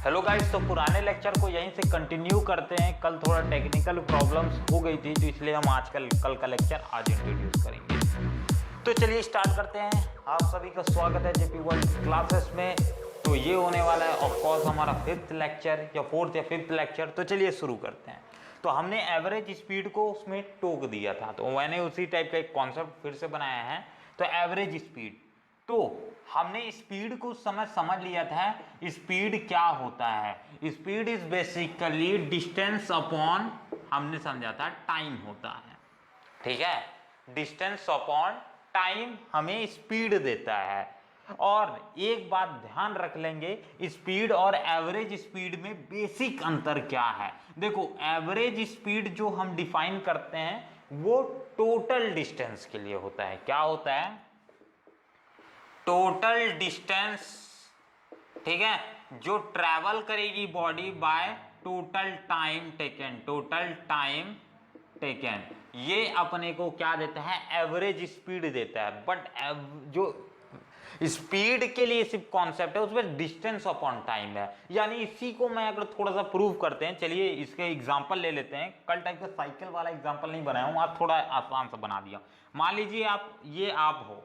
Hello guys, तो पुराने lecture को यहीं से कंटिन्यू करते हैं। कल थोड़ा टेक्निकल प्रॉब्लम्स हो गई थी, तो इसलिए हम आज कल का लेक्चर आज इंट्रोड्यूस करेंगे। तो चलिए स्टार्ट करते हैं। आप सभी का स्वागत है जेपी वर्ल्ड क्लासेस में। तो ये होने वाला है ऑफ कोर्स हमारा फिफ्थ लेक्चर या फोर्थ या फिफ्थ लेक्चर। तो चलिए शुरू करते हैं। तो हमने एवरेज स्पीड को उसमें टोक दिया था, तो मैंने उसी टाइप का एक कॉन्सेप्ट फिर से बनाया है। तो एवरेज स्पीड, तो हमने स्पीड को समझ लिया था। स्पीड क्या होता है? Speed is basically distance upon, हमने समझा था टाइम होता है। ठीक है, डिस्टेंस अपॉन टाइम हमें स्पीड देता है। और एक बात ध्यान रख लेंगे, स्पीड और एवरेज स्पीड में बेसिक अंतर क्या है। देखो, एवरेज स्पीड जो हम डिफाइन करते हैं वो टोटल डिस्टेंस के लिए होता है। क्या होता है? Total distance. ठीक है, जो ट्रैवल करेगी body by total time taken, total time taken, ये अपने को क्या देता है? एवरेज स्पीड देता है। बट जो स्पीड के लिए सिर्फ कॉन्सेप्ट है, उसमें डिस्टेंस अपॉन टाइम है। यानी इसी को मैं अगर थोड़ा सा प्रूव करते हैं, चलिए इसके एग्जांपल ले लेते हैं। कल टाइप का साइकिल वाला एग्जांपल नहीं बनाया हूं, आज थोड़ा आसान सा बना दिया। मान लीजिए आप हो,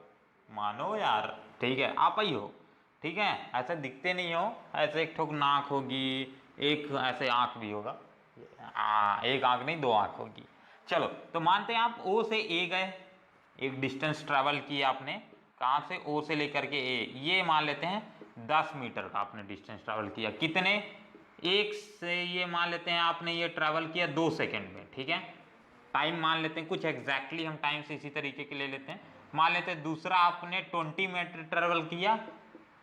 मानो यार, ठीक है, आप ही हो, ठीक है, ऐसे दिखते नहीं हो, ऐसे एक ठोक नाक होगी, एक ऐसे आंख भी होगा, एक आंख नहीं, दो आंख होगी। चलो, तो मानते हैं आप ओ से ए गए, एक डिस्टेंस ट्रैवल किया आपने, कहाँ से? ओ से लेकर के ए, ये मान लेते हैं 10 मीटर का आपने डिस्टेंस ट्रैवल किया। कितने? एक से ये मान लेते हैं आपने ये ट्रैवल किया 2 सेकेंड में। ठीक है, टाइम मान लेते हैं कुछ एग्जैक्टली, हम टाइम से इसी तरीके के ले लेते हैं। मान लेते हैं दूसरा आपने 20 मीटर ट्रेवल किया,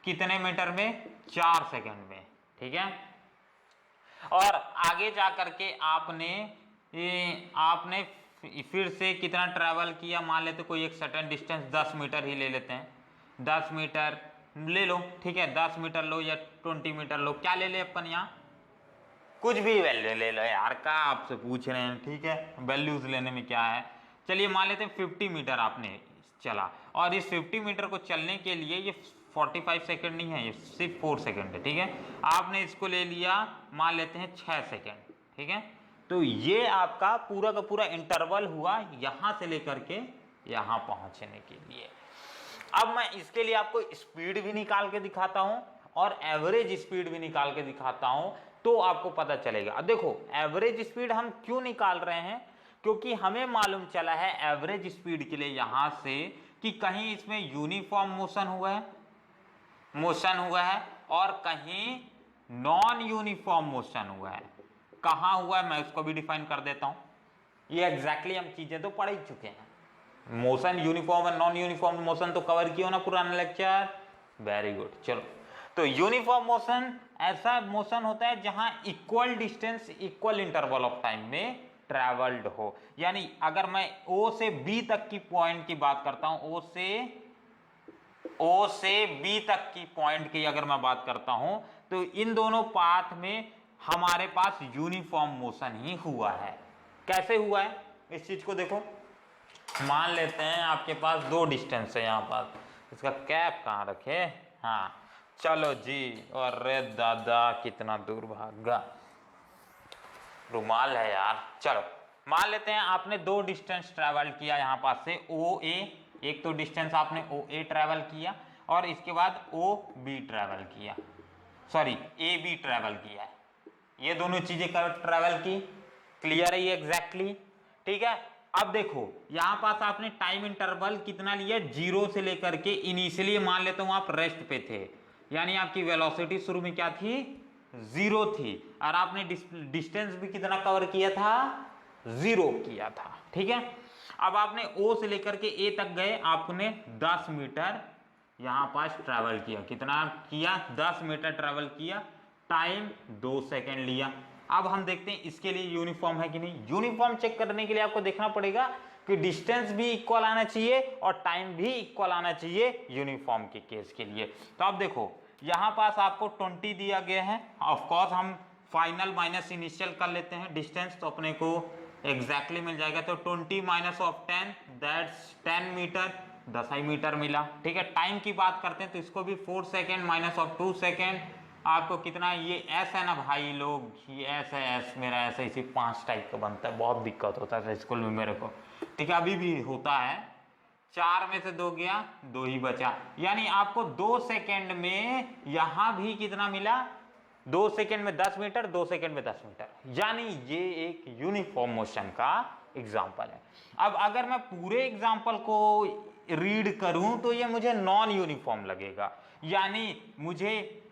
कितने मीटर में? 4 सेकंड में। ठीक है, और आगे जा करके आपने फिर से कितना ट्रैवल किया? मान लेते कोई एक सर्टेन डिस्टेंस 10 मीटर ही ले लेते हैं, 10 मीटर ले लो। ठीक है, 10 मीटर लो या 20 मीटर लो, क्या ले ले अपन यहाँ? कुछ भी वैल्यू ले लो यार, का आपसे पूछ रहे हैं। ठीक है, वैल्यूज लेने में क्या है। चलिए मान लेते हैं 50 मीटर आपने चला, और इस 50 मीटर को चलने के लिए ये 45 सेकंड नहीं है, ये सिर्फ 4 सेकंड है। ठीक है, आपने इसको ले लिया, मान लेते हैं 6 सेकंड। ठीक है, तो ये आपका पूरा का पूरा इंटरवल हुआ यहां से लेकर के यहां पहुंचने के लिए। अब मैं इसके लिए आपको स्पीड भी निकाल के दिखाता हूं और एवरेज स्पीड भी निकाल के दिखाता हूं, तो आपको पता चलेगा। अब देखो, एवरेज स्पीड हम क्यों निकाल रहे हैं? क्योंकि हमें मालूम चला है एवरेज स्पीड के लिए यहां से कि कहीं इसमें यूनिफॉर्म मोशन हुआ है और कहीं नॉन यूनिफॉर्म मोशन हुआ है। कहां हुआ है मैं उसको भी डिफाइन कर देता हूं। ये एग्जैक्टली हम चीजें तो पढ़ ही चुके हैं। मोशन यूनिफॉर्म और नॉन यूनिफॉर्म मोशन तो कवर किया ना पुराना लेक्चर। Very good. चलो, तो यूनिफॉर्म मोशन ऐसा मोशन होता है जहां equal distance equal interval of time में ट्रैवल्ड हो। यानी अगर मैं ओ से बी तक की पॉइंट की बात करता हूं, ओ से बी तक की पॉइंट की अगर मैं बात करता हूं, तो इन दोनों पाथ में हमारे पास यूनिफॉर्म मोशन ही हुआ है। कैसे हुआ है इस चीज को देखो। मान लेते हैं आपके पास दो डिस्टेंस है, यहां पास इसका कैप कहां रखे? हाँ, चलो जी, और रे दादा कितना दूर भागा, रुमाल है यार। चलो, मान लेते हैं आपने दो डिस्टेंस ट्रैवल किया यहां पास से ओ ए, एक तो डिस्टेंस आपने ओ ए ट्रैवल किया और इसके बाद ओ बी ट्रैवल किया, सॉरी ए बी ट्रैवल किया। ये दोनों चीजें ट्रैवल की। क्लियर है ये एग्जैक्टली? ठीक है, अब देखो यहां पास आपने टाइम इंटरवल कितना लिया? 0 से लेकर के, इनिशियली मान लेता हूं आप रेस्ट पे थे, यानी आपकी वेलोसिटी शुरू में क्या थी? 0 थी, और आपने डिस्टेंस भी कितना कवर किया था? 0 किया था। ठीक है, अब आपने O से लेकर के A तक गए, आपने 10 मीटर यहां पास ट्रैवल किया। कितना किया? 10 मीटर ट्रैवल किया, टाइम 2 सेकेंड लिया। अब हम देखते हैं इसके लिए यूनिफॉर्म है कि नहीं। यूनिफॉर्म चेक करने के लिए आपको देखना पड़ेगा कि डिस्टेंस भी इक्वल आना चाहिए और टाइम भी इक्वल आना चाहिए यूनिफॉर्म के केस के लिए। तो अब देखो यहां पास आपको 20 दिया गया है। ऑफ कोर्स हम फाइनल माइनस इनिशियल कर लेते हैं डिस्टेंस, तो अपने को एग्जैक्टली मिल जाएगा। तो 20 minus of 10 that's 10 meter, 10 meter मिला। ठीक है, टाइम की बात करते हैं तो इसको भी 4 सेकेंड माइनस ऑफ 2 सेकेंड, आपको कितना, ये एस है ना भाई लोग, ये एस है, एस मेरा ऐसे इसी 5 टाइप का बनता है, बहुत दिक्कत होता है स्कूल में मेरे को, ठीक है, अभी भी होता है। 4 में से 2 गया, 2 ही बचा, यानी आपको 2 सेकेंड में यहां भी कितना मिला, 2 सेकेंड में 10 मीटर, 2 सेकेंड में 10 मीटर, यानी ये एक यूनिफॉर्म मोशन का एग्जाम्पल है। अब अगर मैं पूरे एग्जाम्पल को रीड करूं तो ये मुझे नॉन यूनिफॉर्म लगेगा, यानी मुझे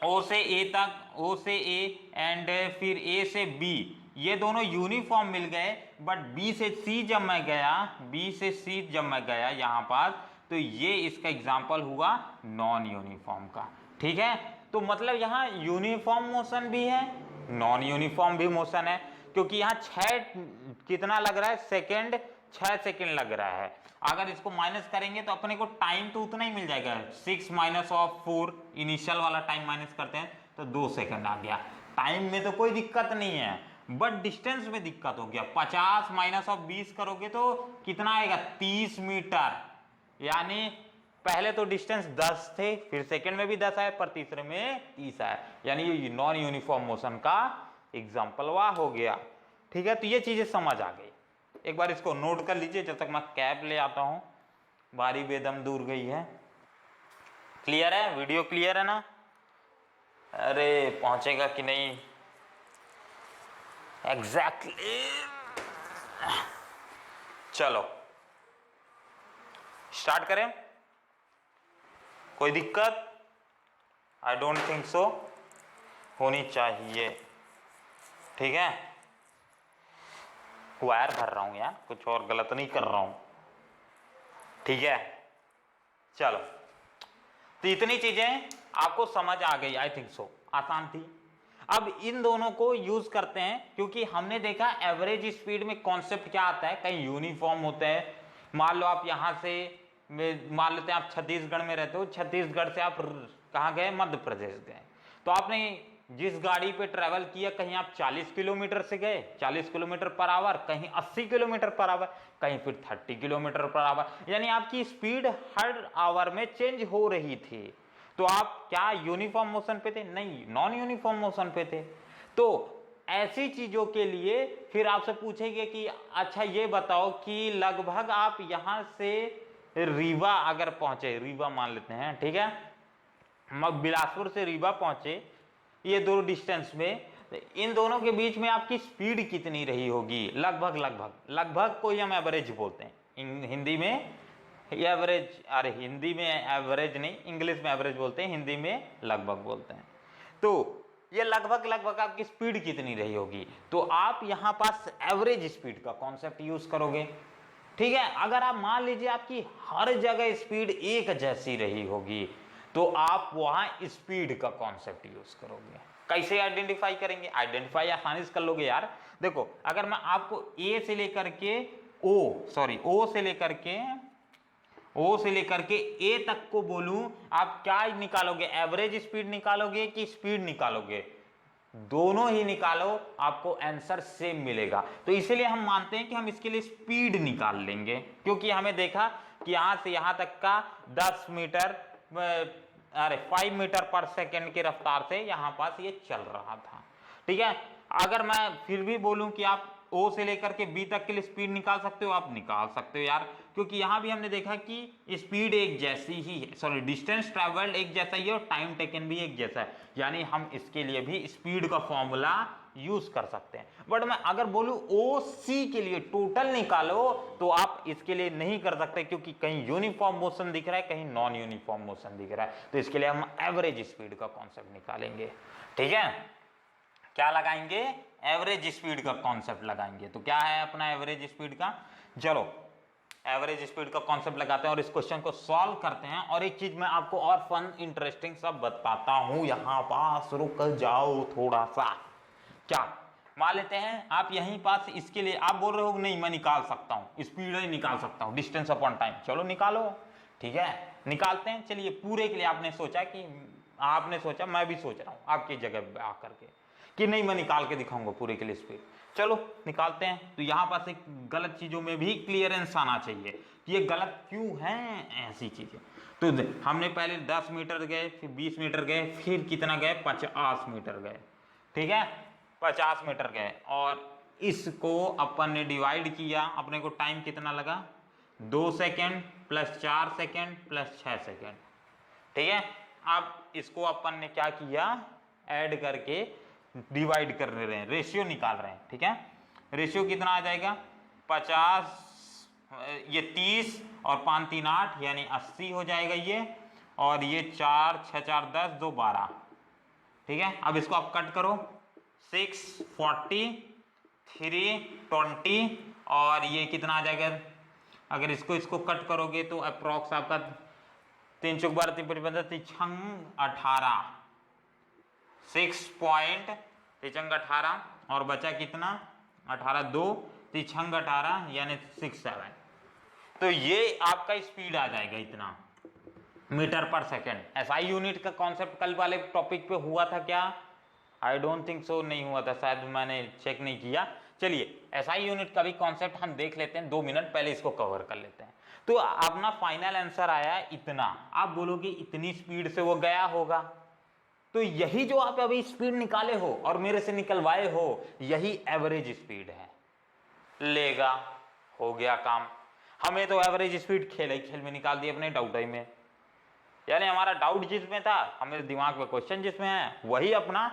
ओ से ए तक, ओ से ए एंड फिर ए से बी, ये दोनों यूनिफॉर्म मिल गए, बट बी से सी जब मैं गया, बी से सी जब मैं गया यहाँ पास, तो ये इसका एग्जाम्पल हुआ नॉन यूनिफॉर्म का, ठीक है। तो मतलब यहाँ यूनिफॉर्म मोशन भी है, नॉन यूनिफॉर्म भी मोशन है, क्योंकि यहाँ 6 कितना लग रहा है सेकेंड, 6 सेकेंड लग रहा है। अगर इसको माइनस करेंगे तो अपने को टाइम तो उतना ही मिल जाएगा, 6 माइनस ऑफ 4, इनिशियल वाला टाइम माइनस करते हैं तो 2 सेकेंड आ गया। टाइम में तो कोई दिक्कत नहीं है, बट डिस्टेंस में दिक्कत हो गया। 50 माइनस ऑफ 20 करोगे तो कितना आएगा, 30 मीटर, यानी पहले तो डिस्टेंस 10 थे, फिर सेकेंड में भी 10 आए, पर तीसरे में 30 आए, यानी ये नॉन यूनिफॉर्म मोशन का एग्जाम्पल वाह हो गया, ठीक है। तो ये चीजें समझ आ गई, एक बार इसको नोट कर लीजिए जब तक मैं कैप ले आता हूं, बारी बेदम दूर गई है। क्लियर है, वीडियो क्लियर है ना? अरे पहुंचेगा कि नहीं एग्जैक्टली चलो स्टार्ट करें, कोई दिक्कत? आई डोंट थिंक सो होनी चाहिए, ठीक है। वायर भर रहा हूं यार, कुछ और गलत नहीं कर रहा हूं, ठीक है। चलो, तो इतनी चीजें आपको समझ आ गई, आई थिंक सो, आसान थी। अब इन दोनों को यूज करते हैं, क्योंकि हमने देखा एवरेज स्पीड में कॉन्सेप्ट क्या आता है, कहीं यूनिफॉर्म होता है। मान लो आप यहां से, मान लेते हैं आप छत्तीसगढ़ में रहते हो, छत्तीसगढ़ से आप कहाँ गए, मध्य प्रदेश गए, तो आपने जिस गाड़ी पे ट्रेवल किया, कहीं आप 40 किलोमीटर से गए, 40 किलोमीटर पर आवर, कहीं 80 किलोमीटर पर आवर, कहीं फिर 30 किलोमीटर पर आवर, यानी आपकी स्पीड हर आवर में चेंज हो रही थी। तो आप क्या यूनिफॉर्म मोशन पे थे? नहीं, नॉन यूनिफॉर्म मोशन पे थे। तो ऐसी चीजों के लिए फिर आपसे पूछेंगे कि अच्छा ये बताओ कि लगभग आप यहां से रीवा अगर पहुंचे, रीवा मान लेते हैं, ठीक है, बिलासपुर से रीवा पहुंचे, ये दो डिस्टेंस में, इन दोनों के बीच में आपकी स्पीड कितनी रही होगी? लगभग लगभग लगभग को हम एवरेज बोलते हैं हिंदी में, एवरेज, अरे हिंदी में एवरेज नहीं, इंग्लिश में एवरेज बोलते हैं, हिंदी में लगभग बोलते हैं। तो ये लगभग लगभग आपकी स्पीड कितनी रही होगी, तो आप यहां पास एवरेज स्पीड का कॉन्सेप्ट यूज करोगे, ठीक है। अगर आप मान लीजिए आपकी हर जगह स्पीड एक जैसी रही होगी, तो आप वहां स्पीड का कॉन्सेप्ट यूज करोगे। कैसे आइडेंटिफाई करेंगे? आइडेंटिफाई आसानी से कर लोगे यार। देखो, अगर मैं आपको ए से लेकर के ओ से लेकर के ए तक को बोलूं, आप क्या निकालोगे? एवरेज स्पीड निकालोगे कि स्पीड निकालोगे? दोनों ही निकालो, आपको आंसर सेम मिलेगा। तो इसीलिए हम मानते हैं कि हम इसके लिए स्पीड निकाल लेंगे, क्योंकि हमें देखा कि यहां से यहां तक का 10 मीटर, अरे 5 मीटर पर सेकेंड की रफ्तार से यहां पास ये चल रहा था, ठीक है। अगर मैं फिर भी बोलूं कि आप ओ से लेकर के बी तक के लिए स्पीड निकाल सकते हो, आप निकाल सकते हो यार, क्योंकि यहां भी हमने देखा कि स्पीड एक जैसी ही है, सॉरी डिस्टेंस ट्रेवल्ड एक जैसा ही है और टाइम टेकन भी एक जैसा है, यानी हम इसके लिए भी स्पीड का फॉर्मूला यूज कर सकते हैं। बट मैं अगर बोलूं ओ सी के लिए टोटल निकालो, तो आप इसके लिए नहीं कर सकते, क्योंकि कहीं यूनिफॉर्म मोशन दिख रहा है, कहीं नॉन यूनिफॉर्म मोशन दिख रहा है, तो इसके लिए हम एवरेज स्पीड का कॉन्सेप्ट निकालेंगे, ठीक है। क्या लगाएंगे? एवरेज स्पीड का कॉन्सेप्ट लगाएंगे। तो क्या है अपना एवरेज स्पीड का? चलो एवरेज स्पीड का कॉन्सेप्ट लगाते हैं और इस क्वेश्चन को सॉल्व करते हैं। और एक चीज मैं आपको और फन इंटरेस्टिंग सब बताता हूं, यहां पास रुक जाओ थोड़ा सा। क्या मान लेते हैं आप यहीं पास, इसके लिए आप बोल रहे हो नहीं मैं निकाल सकता हूं, स्पीड ही निकाल सकता हूं, डिस्टेंस अपॉन टाइम, चलो निकालो, ठीक है, निकालते हैं। चलिए पूरे के लिए आपने सोचा, मैं भी सोच रहा हूं आपकी जगह आकर के। कि नहीं मैं निकाल के दिखाऊंगा पूरे के लिए स्पीड। चलो निकालते हैं। तो यहाँ पास एक गलत चीज़ों में भी क्लियरेंस आना चाहिए कि ये गलत क्यों है ऐसी चीज़ें। तो हमने पहले 10 मीटर गए, फिर 20 मीटर गए, फिर कितना गए 50 मीटर गए, ठीक है 50 मीटर गए, और इसको अपन ने डिवाइड किया, अपने को टाइम कितना लगा 2 second plus 4 second plus 6 second, ठीक है। अब इसको अपन ने क्या किया, ऐड करके डिवाइड कर रहे हैं, रेशियो निकाल रहे हैं, ठीक है। रेशियो कितना आ जाएगा 50, ये 30 और 5 3 8 यानी 80 हो जाएगा ये, और ये 4 6 4 10 2 12, ठीक है। अब इसको आप कट करो 6 40 3 20, और ये कितना आ जाएगा, अगर इसको कट करोगे तो अप्रोक्स आपका 3 चौक 12 3 5 18, 6 पॉइंट 18, और बचा कितना 18 2 18 यानी 6 7। तो ये आपका स्पीड आ जाएगा इतना मीटर पर सेकेंड। एसआई यूनिट का कॉन्सेप्ट कल वाले टॉपिक पे हुआ था क्या? आई डोंट थिंक सो, नहीं हुआ था शायद, मैंने चेक नहीं किया। चलिए एसआई यूनिट का भी कॉन्सेप्ट हम देख लेते हैं, 2 मिनट पहले इसको कवर कर लेते हैं। तो अपना फाइनल आंसर आया इतना। आप बोलोगे इतनी स्पीड से वो गया होगा, तो यही जो आप अभी स्पीड निकाले हो और मेरे से निकलवाए हो, यही एवरेज स्पीड है। लेगा, हो गया काम। हमें तो एवरेज स्पीड खेल ही खेल में निकाल दी अपने डाउट में, यानी हमारा डाउट जिसमें था, हमारे दिमाग में क्वेश्चन जिसमें है, वही अपना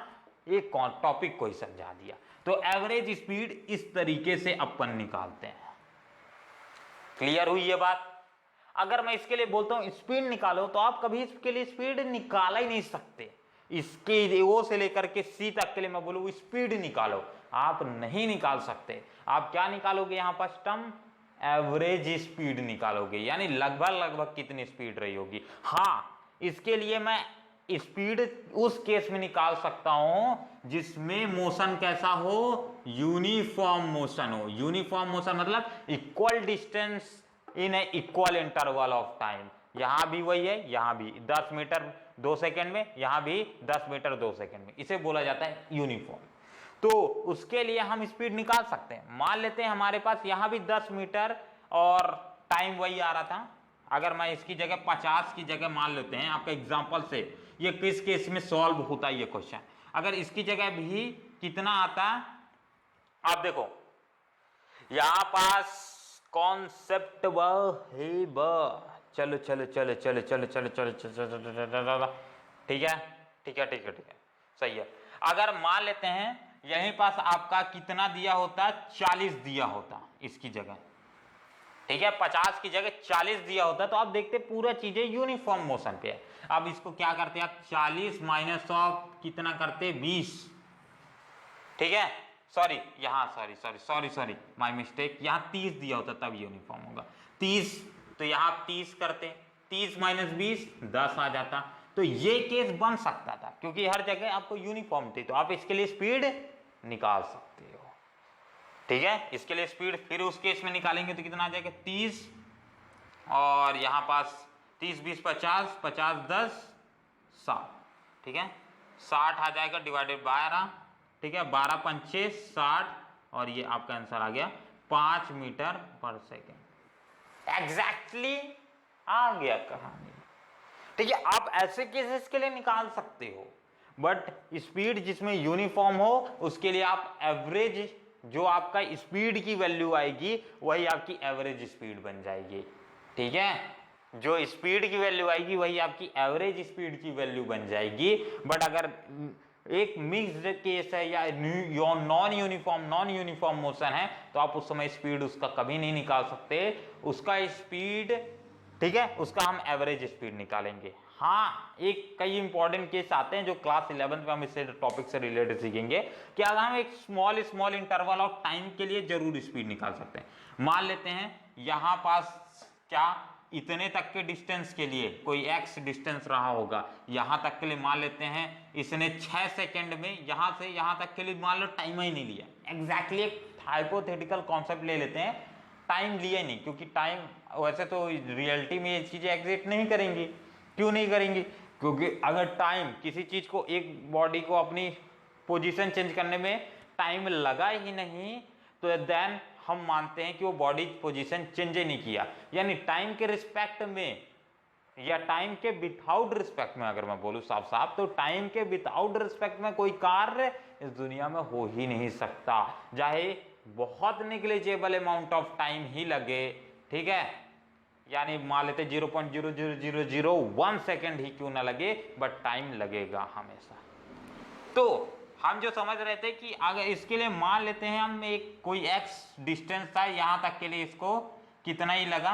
एक टॉपिक को ही समझा दिया। तो एवरेज स्पीड इस तरीके से अपन निकालते हैं। क्लियर हुई ये बात? अगर मैं इसके लिए बोलता हूं स्पीड निकालो, तो आप कभी इसके लिए स्पीड निकाल ही नहीं सकते। इसके ओ से लेकर के सी तक के लिए मैं बोलूं स्पीड निकालो, आप नहीं निकाल सकते। आप क्या निकालोगे यहां पर टर्म, एवरेज स्पीड निकालोगे, यानी लगभग कितनी स्पीड रही होगी। हाँ, इसके लिए मैं स्पीड उस केस में निकाल सकता हूं जिसमें मोशन कैसा हो, यूनिफॉर्म मोशन हो। यूनिफॉर्म मोशन मतलब equal distance in A equal interval of time. यहां भी वही है, यहां भी 10 मीटर 2 सेकेंड में, यहां भी 10 मीटर 2 सेकेंड में, इसे बोला जाता है यूनिफॉर्म। तो उसके लिए हम स्पीड निकाल सकते हैं। मान लेते हैं हमारे पास यहां भी 10 मीटर और टाइम वही आ रहा था। अगर मैं इसकी जगह 50 की जगह मान लेते हैं, आपका एग्जांपल से ये किस केस में सॉल्व होता है ये क्वेश्चन, अगर इसकी जगह भी कितना आता, आप देखो यहां पास कॉन्सेप्ट वह है चलो चलो चलो चलो चलो चलो चलो चलो, ठीक है ठीक है ठीक है ठीक है, सही है। अगर मान लेते हैं यहीं पास आपका कितना दिया होता, 40 दिया होता इसकी जगह, ठीक है 50 की जगह 40 दिया होता, तो आप देखते पूरा चीजें यूनिफॉर्म मोशन पे है। अब इसको क्या करते आप, 40 माइनस ऑफ कितना करते 20, ठीक है, सॉरी यहाँ सॉरी माय मिस्टेक, यहाँ 30 दिया होता तब यूनिफॉर्म होगा 30, तो यहाँ आप 30 करते, 30 माइनस 20 10 आ जाता। तो ये केस बन सकता था क्योंकि हर जगह आपको यूनिफॉर्म थी, तो आप इसके लिए स्पीड निकाल सकते हो, ठीक है। इसके लिए स्पीड फिर उस केस में निकालेंगे तो कितना आ जाएगा 30, और यहाँ पास 30 20 50 50 10 60, ठीक है 60 आ जाएगा डिवाइडेड 12, ठीक है 12 पंचे 60, और ये आपका आंसर आ गया 5 मीटर पर सेकेंड। एग्जैक्टली आ गया कहानी, ठीक है। आप ऐसे केसेस के लिए निकाल सकते हो, बट स्पीड जिसमें यूनिफॉर्म हो उसके लिए आप एवरेज, जो आपका स्पीड की वैल्यू आएगी वही आपकी एवरेज स्पीड बन जाएगी, ठीक है। जो स्पीड की वैल्यू आएगी वही आपकी एवरेज स्पीड की वैल्यू बन जाएगी। बट अगर एक मिक्स्ड केस है या नॉन यूनिफॉर्म मोशन है, तो आप उस समय स्पीड उसका कभी नहीं निकाल सकते, उसका स्पीड, ठीक है, उसका हम एवरेज स्पीड निकालेंगे। हाँ, एक कई इंपॉर्टेंट केस आते हैं जो क्लास 11 में हम इससे टॉपिक से रिलेटेड सीखेंगे कि अगर हम एक स्मॉल इंटरवल ऑफ टाइम के लिए जरूर स्पीड निकाल सकते हैं। मान लेते हैं यहां पास क्या इतने तक के डिस्टेंस के लिए कोई x डिस्टेंस रहा होगा, यहां तक के लिए मान लेते हैं इसने 6 सेकंड में यहां से यहां तक के लिए मान लो टाइम ही नहीं लिया। एग्जैक्टली एक हाइपोथेटिकल कॉन्सेप्ट ले लेते हैं, टाइम लिया नहीं, क्योंकि टाइम वैसे तो रियलिटी में ये चीजें एग्जिस्ट नहीं करेंगी। क्यों नहीं करेंगी? क्योंकि अगर टाइम किसी चीज को, एक बॉडी को अपनी पोजीशन चेंज करने में टाइम लगा ही नहीं, तो देन हम मानते हैं कि वो बॉडी पोजीशन चेंज ही नहीं किया। यानी टाइम के रिस्पेक्ट में या टाइम के विदाउट रिस्पेक्ट में अगर मैं बोलूं साफ साफ, तो टाइम के विदाउट रिस्पेक्ट में कोई कार्य इस दुनिया में हो ही नहीं सकता, चाहे बहुत निग्लिजिबल अमाउंट ऑफ टाइम ही लगे, ठीक है। यानी मान लेते 0.00001 सेकेंड ही क्यों ना लगे, बट टाइम लगेगा हमेशा। तो हम जो समझ रहे थे कि अगर इसके लिए मान लेते हैं हम एक कोई x डिस्टेंस था, यहां तक के लिए इसको कितना ही लगा,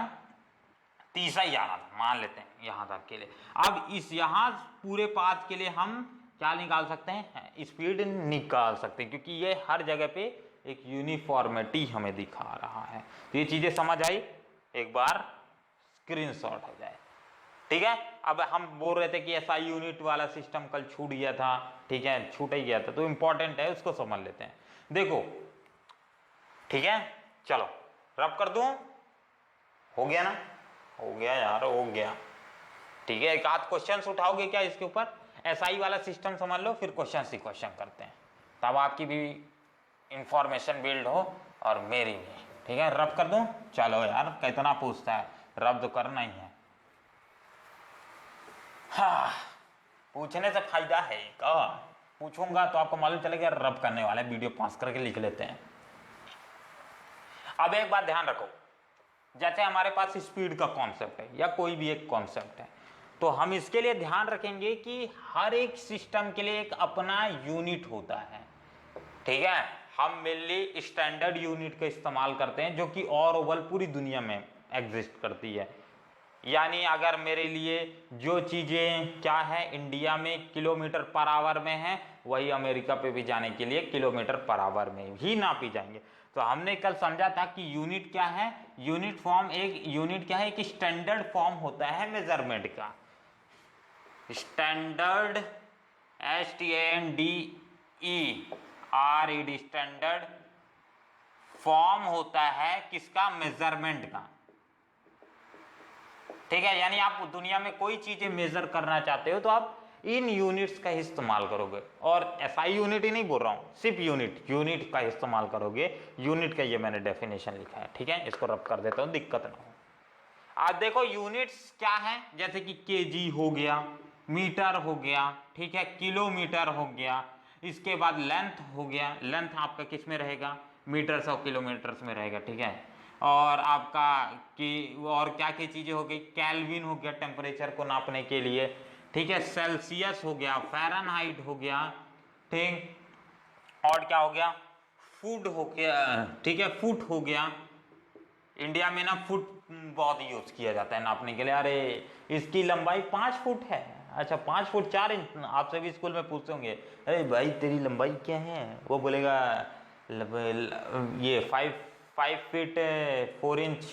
30 ही आना था, मान लेते हैं यहां तक के लिए। अब इस यहां पूरे पाथ के लिए हम क्या निकाल सकते हैं, स्पीड निकाल सकते हैं, क्योंकि ये हर जगह पे एक यूनिफॉर्मिटी हमें दिखा रहा है। तो ये चीजें समझ आई, एक बार स्क्रीनशॉट हो जाए, ठीक है। अब हम बोल रहे थे कि SI यूनिट वाला सिस्टम कल छूट गया था, ठीक है, छूट ही गया था, तो इंपॉर्टेंट है, उसको समझ लेते हैं। देखो, ठीक है, चलो रब कर दूं, हो गया ना, हो गया यार, हो गया, ठीक है। एक आध क्वेश्चन उठाओगे क्या इसके ऊपर, SI वाला सिस्टम समझ लो, फिर क्वेश्चन ही क्वेश्चन करते हैं, तब आपकी भी इंफॉर्मेशन बिल्ड हो और मेरी भी, ठीक है। रब कर दूं, चलो यार, कितना पूछता है, रब तो करना ही है। हाँ, पूछने से फायदा है क्या, पूछूंगा तो आपको मालूम चलेगा रब करने वाला है, वीडियो पास करके लिख लेते हैं। अब एक बात ध्यान रखो, जैसे हमारे पास स्पीड का कॉन्सेप्ट है या कोई भी एक कॉन्सेप्ट है, तो हम इसके लिए ध्यान रखेंगे कि हर एक सिस्टम के लिए एक अपना यूनिट होता है, ठीक है। हम मेनली स्टैंडर्ड यूनिट का इस्तेमाल करते हैं, जो कि और ओवल पूरी दुनिया में एग्जिस्ट करती है। यानी अगर मेरे लिए जो चीज़ें क्या है इंडिया में किलोमीटर पर आवर में है, वही अमेरिका पे भी जाने के लिए किलोमीटर पर आवर में ही नापी जाएंगे। तो हमने कल समझा था कि यूनिट क्या है, यूनिट फॉर्म, एक यूनिट क्या है, एक स्टैंडर्ड फॉर्म होता है मेजरमेंट का, स्टैंडर्ड STANDERED स्टैंडर्ड फॉर्म होता है किसका, मेजरमेंट का, ठीक है। यानी आप दुनिया में कोई चीजें मेजर करना चाहते हो तो आप इन यूनिट्स का इस्तेमाल करोगे, और SI यूनिट ही नहीं बोल रहा हूं, सिर्फ यूनिट का इस्तेमाल करोगे। यूनिट का ये मैंने डेफिनेशन लिखा है, ठीक है, इसको रब कर देता हूं, दिक्कत ना हो। आज देखो यूनिट्स क्या है, जैसे कि केजी हो गया, मीटर हो गया, ठीक है, किलोमीटर हो गया, इसके बाद लेंथ हो गया, लेंथ आपका किस में रहेगा, मीटर्स और किलोमीटर्स में रहेगा, ठीक है। और आपका कि और क्या क्या चीजें हो गई, केल्विन हो गया टेम्परेचर को नापने के लिए, ठीक है, सेल्सियस हो गया, फ़ारेनहाइट हो गया, ठीक, और क्या हो गया, फुट हो गया, ठीक है, फुट हो गया। इंडिया में ना फुट बहुत यूज किया जाता है नापने के लिए, अरे इसकी लंबाई 5 फुट है, अच्छा 5 फुट 4 इंच, आपसे भी स्कूल में पूछते होंगे, अरे भाई तेरी लंबाई क्या है, वो बोलेगा ये 5 फीट 4 इंच,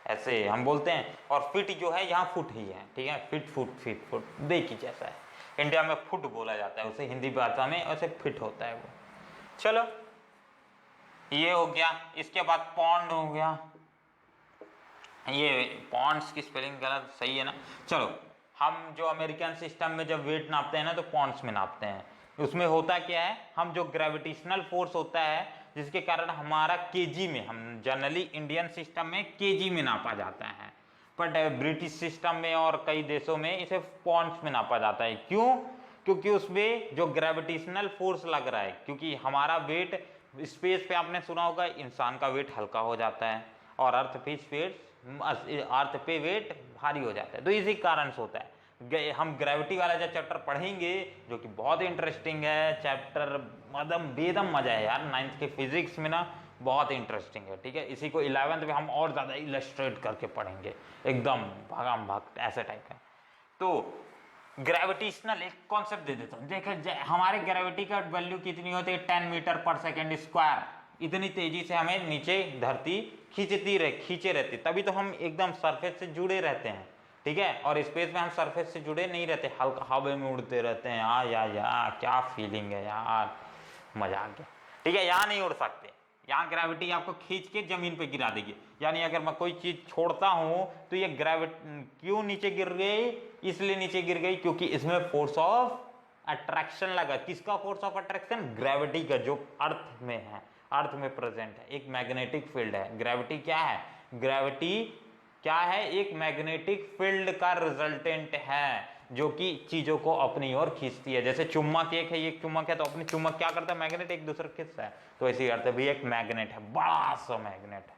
ऐसे हम बोलते हैं। और फिट जो है यहाँ फुट ही है, ठीक है, फुट देखिए जैसा है, इंडिया में फुट बोला जाता है उसे, हिंदी भाषा में वैसे फिट होता है वो। चलो ये हो गया, इसके बाद पौंड हो गया, ये पॉन्ड्स की स्पेलिंग गलत सही है ना। चलो हम जो अमेरिकन सिस्टम में जब वेट नापते हैं ना, तो पॉन्ड्स में नापते हैं। उसमें होता क्या है, हम जो ग्रेविटेशनल फोर्स होता है जिसके कारण हमारा केजी में, हम जनरली इंडियन सिस्टम में केजी में नापा जाता है, बट ब्रिटिश सिस्टम में और कई देशों में इसे पॉन्ड्स में नापा जाता है। क्यों, क्योंकि उसमें जो ग्रेविटेशनल फोर्स लग रहा है, क्योंकि हमारा वेट स्पेस पे आपने सुना होगा इंसान का वेट हल्का हो जाता है और अर्थ पे वेट भारी हो जाता है, तो इसी कारण से होता है। हम ग्रेविटी वाला जो चैप्टर पढ़ेंगे, जो कि बहुत इंटरेस्टिंग है चैप्टर, मतलब बेदम मजा है यार, 9th के फिजिक्स में ना बहुत इंटरेस्टिंग है, ठीक है। इसी को 11th में हम और ज़्यादा इलस्ट्रेट करके पढ़ेंगे, एकदम भागम भाग ऐसे टाइप का। तो ग्रेविटेशनल एक कॉन्सेप्ट दे देता हूँ, देखिए हमारे ग्रेविटी का वैल्यू कितनी होती है, 10 मीटर पर सेकेंड स्क्वायर, इतनी तेजी से हमें नीचे धरती खींचे रहती, तभी तो हम एकदम सरफेस से जुड़े रहते हैं, ठीक है। और स्पेस में हम सरफेस से जुड़े नहीं रहते, हल्का हवा में उड़ते रहते हैं, यार क्या फीलिंग है यार, मजा आ गया, ठीक है। यहाँ नहीं उड़ सकते, यहाँ ग्रेविटी आपको खींच के जमीन पे गिरा देगी। यानी अगर मैं कोई चीज छोड़ता हूं तो ये ग्रेविटी क्यों नीचे गिर गई, इसलिए नीचे गिर गई क्योंकि इसमें फोर्स ऑफ अट्रैक्शन लगा, किसका फोर्स ऑफ अट्रैक्शन, ग्रेविटी का, जो अर्थ में है, अर्थ में प्रेजेंट है, एक मैग्नेटिक फील्ड है। ग्रेविटी क्या है, ग्रेविटी क्या है, एक मैग्नेटिक फील्ड का रिजल्टेंट है जो कि चीजों को अपनी ओर खींचती है। जैसे चुम्बक एक है, ये चुम्बक है तो अपनी चुम्बक क्या करता है, मैग्नेट एक दूसरे खींचता है, तो इसी अर्थ भी एक मैग्नेट है, बड़ा सा मैग्नेट है।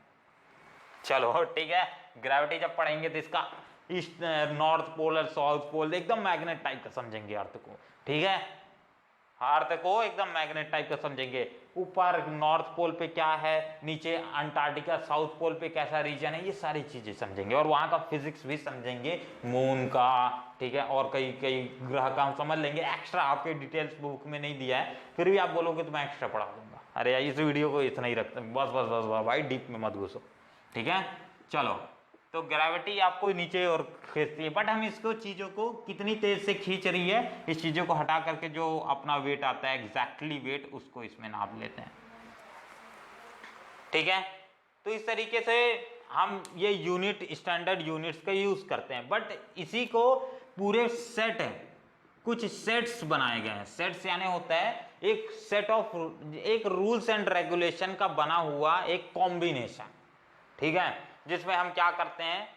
चलो ठीक है, ग्रेविटी जब पढ़ेंगे तो इसका ईस्ट नॉर्थ पोल और साउथ पोल एकदम मैग्नेट टाइप का समझेंगे अर्थ को, ठीक है, अर्थ को एकदम मैग्नेट टाइप का समझेंगे। ऊपर नॉर्थ पोल पे क्या है, नीचे अंटार्कटिका, साउथ पोल पे कैसा रीजन है, ये सारी चीजें समझेंगे और वहां का फिजिक्स भी समझेंगे, मून का, ठीक है, और कई कई ग्रह का हम समझ लेंगे। एक्स्ट्रा आपके डिटेल्स बुक में नहीं दिया है, फिर भी आप बोलोगे तो मैं एक्स्ट्रा पढ़ा दूंगा। अरे यार इस वीडियो को इतना ही रखते हैं, बस बस बस बस भाई, डीप में मत घुसो, ठीक है। चलो, तो ग्रेविटी आपको नीचे और खींचती है, बट हम इसको चीजों को कितनी तेज से खींच रही है, इस चीजों को हटा करके जो अपना वेट आता है, एग्जैक्टली वेट, उसको इसमें नाप लेते हैं, ठीक है। तो इस तरीके से हम ये यूनिट, स्टैंडर्ड यूनिट्स का यूज करते हैं, बट इसी को पूरे सेट है, कुछ सेट्स बनाए गए हैं। सेट्स यानी होता है एक सेट ऑफ, एक रूल्स एंड रेगुलेशन का बना हुआ एक कॉम्बिनेशन, ठीक है, जिसमें हम क्या करते हैं,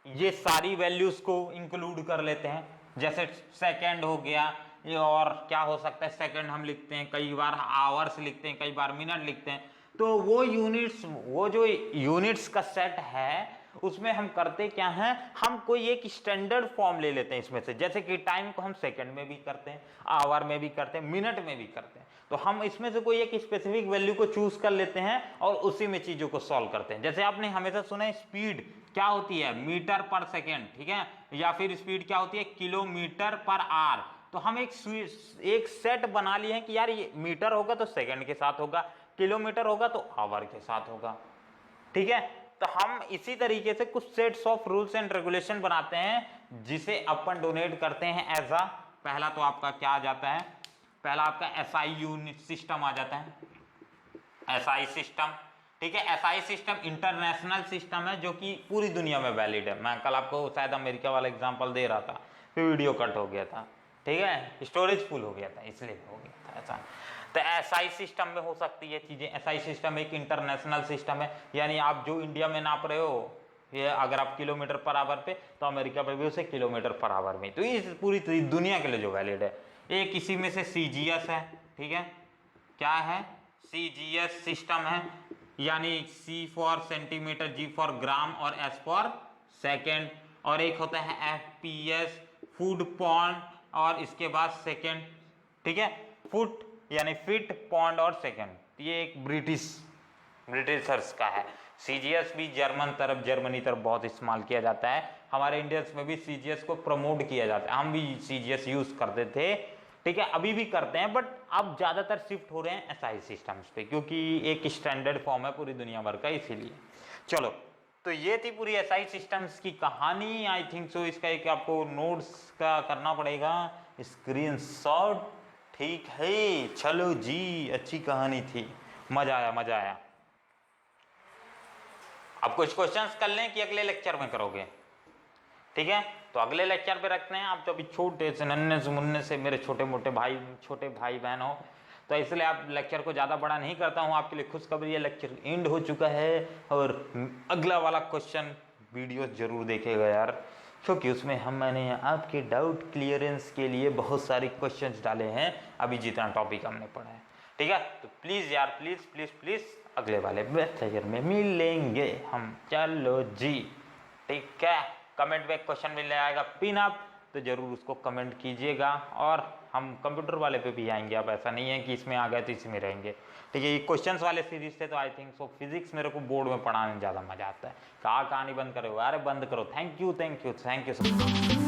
ये सारी वैल्यूज को इंक्लूड कर लेते हैं। जैसे सेकंड हो गया, ये और क्या हो सकता है, सेकंड हम लिखते हैं, कई बार आवर्स लिखते हैं, कई बार मिनट लिखते हैं। तो वो यूनिट्स, वो जो यूनिट्स का सेट है उसमें हम करते क्या हैं, हम कोई एक स्टैंडर्ड फॉर्म ले लेते हैं इसमें से। जैसे कि टाइम को हम सेकंड में भी करते हैं, आवर में भी करते हैं, मिनट में भी करते हैं। तो हम इसमें से कोई एक स्पेसिफिक वैल्यू को चूज कर लेते हैं और उसी में चीजों को सॉल्व करते हैं। जैसे आपने हमेशा सुना है स्पीड क्या होती है, मीटर पर सेकेंड, ठीक है, या फिर स्पीड क्या होती है, किलोमीटर पर आवर। तो हम एक सेट बना लिए हैं कि यार ये मीटर होगा तो सेकंड के साथ होगा, किलोमीटर होगा तो आवर के साथ होगा, ठीक है। तो हम इसी तरीके से कुछ sets of rules and regulation बनाते हैं जिसे अपन डोनेट करते हैं एज अ, पहला तो आपका क्या आ जाता है, पहला आपका एसआई यूनिट सिस्टम आ जाता है, एसआई सिस्टम, ठीक है। एसआई सिस्टम इंटरनेशनल सिस्टम है जो कि पूरी दुनिया में वैलिड है। मैं कल आपको शायद अमेरिका वाला एग्जांपल दे रहा था, फिर वीडियो कट हो गया था, ठीक है, स्टोरेज फुल हो गया था इसलिए हो गया था ऐसा। तो एसआई सिस्टम में हो सकती है चीजें। एसआई सिस्टम एक इंटरनेशनल सिस्टम है, यानी आप जो इंडिया में नाप रहे हो, ये अगर आप किलोमीटर पर आवर पे, तो अमेरिका पे भी उसे किलोमीटर पर आवर में, तो इस पूरी दुनिया के लिए जो वैलिड है। एक इसी में से सीजीएस है, ठीक है, क्या है, सीजीएस सिस्टम है, यानी सी फॉर सेंटीमीटर, जी फॉर ग्राम और एस फॉर सेकेंड। और एक होता है एफपीएस, फूड पॉन्ड, और इसके बाद सेकेंड, ठीक है, फुट यानी फीट, पॉन्ड और सेकेंड। ये एक ब्रिटिशर्स का है। सीजीएस भी जर्मन तरफ, जर्मनी तरफ बहुत इस्तेमाल किया जाता है। हमारे इंडियंस में भी सीजीएस को प्रमोट किया जाता है, हम भी सीजीएस यूज करते थे, ठीक है, अभी भी करते हैं, बट अब ज्यादातर शिफ्ट हो रहे हैं एसआई सिस्टम्स पे, क्योंकि एक स्टैंडर्ड फॉर्म है पूरी दुनिया भर का, इसीलिए। चलो, तो ये थी पूरी एसआई सिस्टम्स की कहानी। आई थिंक सो इसका एक आपको नोट्स का करना पड़ेगा, स्क्रीनशॉट, ठीक है। चलो जी, अच्छी कहानी थी, मजा आया, मजा आया। अब कुछ क्वेश्चंस कर लें कि अगले लेक्चर में करोगे, ठीक है, तो अगले लेक्चर पे रखते हैं। आप तो अभी छोटे से, नन्हे से मुन्ने से मेरे छोटे भाई बहन हो, तो इसलिए आप लेक्चर को ज़्यादा बड़ा नहीं करता हूँ। आपके लिए खुशखबरी है, लेक्चर एंड हो चुका है, और अगला वाला क्वेश्चन वीडियो जरूर देखेगा यार, क्योंकि उसमें मैंने आपके डाउट क्लियरेंस के लिए बहुत सारे क्वेश्चंस डाले हैं, अभी जितना टॉपिक हमने पढ़ा है, ठीक है। तो प्लीज़ यार, प्लीज़ प्लीज़ प्लीज़ अगले वाले लेक्चर में मिलेंगे हम। चलो जी, ठीक है। कमेंट में क्वेश्चन मिल जाएगा पिन अप, तो जरूर उसको कमेंट कीजिएगा, और हम कंप्यूटर वाले पे भी आएंगे। अब ऐसा नहीं है कि इसमें आ गए तो इसमें रहेंगे, ठीक है। ये क्वेश्चंस वाले सीरीज थे, तो आई थिंक सो फिजिक्स मेरे को बोर्ड में पढ़ाने में ज़्यादा मजा आता है। कहाँ कहानी बंद करो, अरे बंद करो। Thank you, thank you, thank you so much.